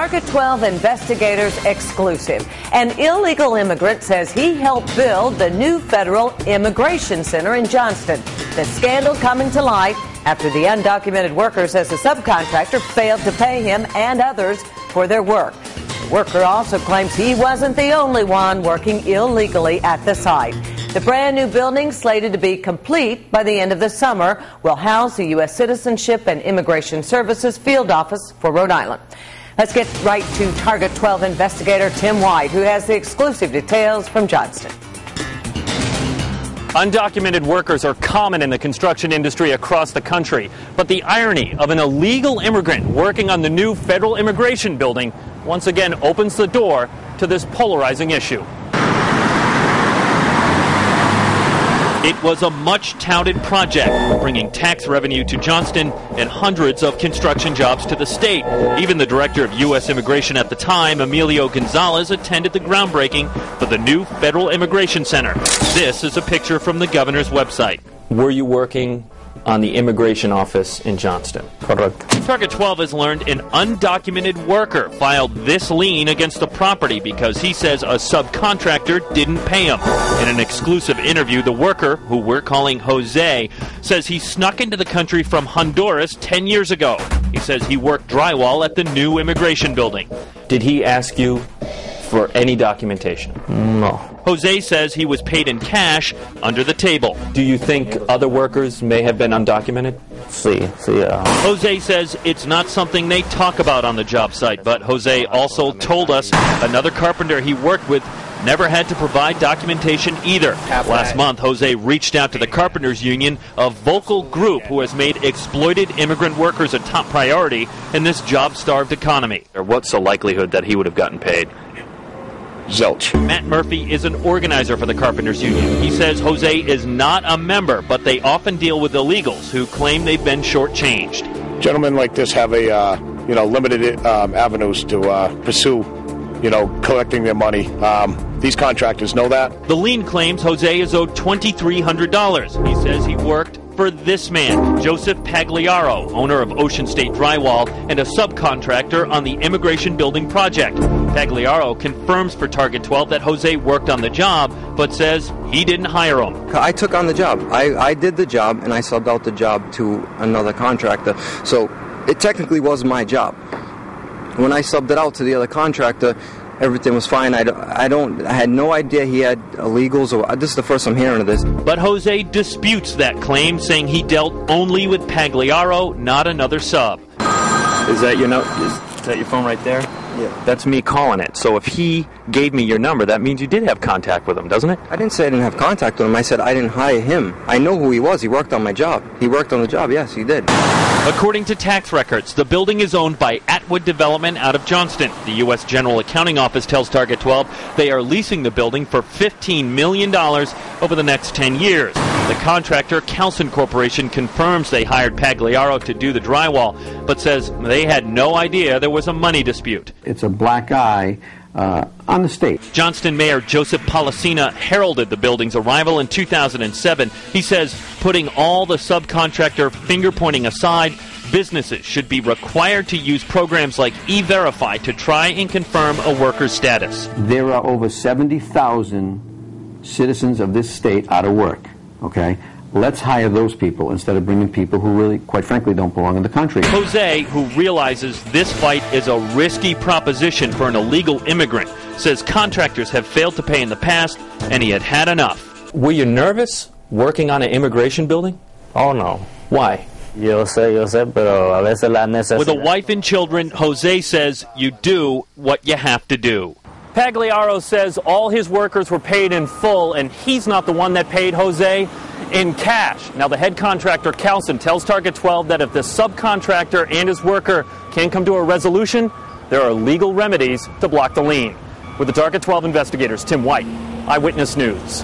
Target 12 investigators exclusive. An illegal immigrant says he helped build the new federal immigration center in Johnston. The scandal coming to light after the undocumented worker says the subcontractor failed to pay him and others for their work. The worker also claims he wasn't the only one working illegally at the site. The brand new building, slated to be complete by the end of the summer, will house the U.S. Citizenship and Immigration Services Field Office for Rhode Island. Let's get right to Target 12 investigator Tim White, who has the exclusive details from Johnston. Undocumented workers are common in the construction industry across the country, but the irony of an illegal immigrant working on the new federal immigration building once again opens the door to this polarizing issue. It was a much-touted project, bringing tax revenue to Johnston and hundreds of construction jobs to the state. Even the director of U.S. Immigration at the time, Emilio Gonzalez, attended the groundbreaking for the new Federal Immigration Center. This is a picture from the governor's website. Were you working on the immigration office in Johnston? Correct. Target 12 has learned an undocumented worker filed this lien against the property because he says a subcontractor didn't pay him. In an exclusive interview, the worker, who we're calling Jose, says he snuck into the country from Honduras 10 years ago. He says he worked drywall at the new immigration building. Did he ask you for any documentation? No. Jose says he was paid in cash under the table. Do you think other workers may have been undocumented? Sí. Jose says it's not something they talk about on the job site, but Jose also told us another carpenter he worked with never had to provide documentation either. Last month, Jose reached out to the Carpenters Union, a vocal group who has made exploited immigrant workers a top priority in this job-starved economy. What's the likelihood that he would have gotten paid? Zilch. Matt Murphy is an organizer for the Carpenters Union. He says Jose is not a member, but they often deal with illegals who claim they've been shortchanged. Gentlemen like this have a limited avenues to pursue, collecting their money. These contractors know that. The lien claims Jose is owed $2,300. He says he worked for this man, Joseph Pagliaro, owner of Ocean State Drywall and a subcontractor on the immigration building project. Pagliaro confirms for Target 12 that Jose worked on the job, but says he didn't hire him. I took on the job. I did the job, and I subbed out the job to another contractor. So it technically was my job. When I subbed it out to the other contractor, everything was fine. I had no idea he had illegals, or this is the first I'm hearing of this. But Jose disputes that claim, saying he dealt only with Pagliaro, not another sub. Is that your phone right there? Yeah. That's me calling it. So if he gave me your number, that means you did have contact with him, doesn't it? I didn't say I didn't have contact with him. I said I didn't hire him. I know who he was. He worked on my job. He worked on the job. Yes, he did. According to tax records, the building is owned by Atwood Development out of Johnston. The U.S. General Accounting Office tells Target 12 they are leasing the building for $15 million over the next 10 years. The contractor, Calson Corporation, confirms they hired Pagliaro to do the drywall, but says they had no idea there was a money dispute. It's a black eye on the state. Johnston Mayor Joseph Policina heralded the building's arrival in 2007. He says, putting all the subcontractor finger-pointing aside, businesses should be required to use programs like E-Verify to try and confirm a worker's status. There are over 70,000 citizens of this state out of work, okay? Let's hire those people instead of bringing people who really, quite frankly, don't belong in the country. Jose, who realizes this fight is a risky proposition for an illegal immigrant, says contractors have failed to pay in the past, and he had had enough. Were you nervous working on an immigration building? Oh, no. Why? Yo sé, pero a veces la necesidad. With a wife and children, Jose says you do what you have to do. Pagliaro says all his workers were paid in full, and he's not the one that paid Jose in cash. Now, the head contractor, Calson, tells Target 12 that if the subcontractor and his worker can't come to a resolution, there are legal remedies to block the lien. With the Target 12 investigators, Tim White, Eyewitness News.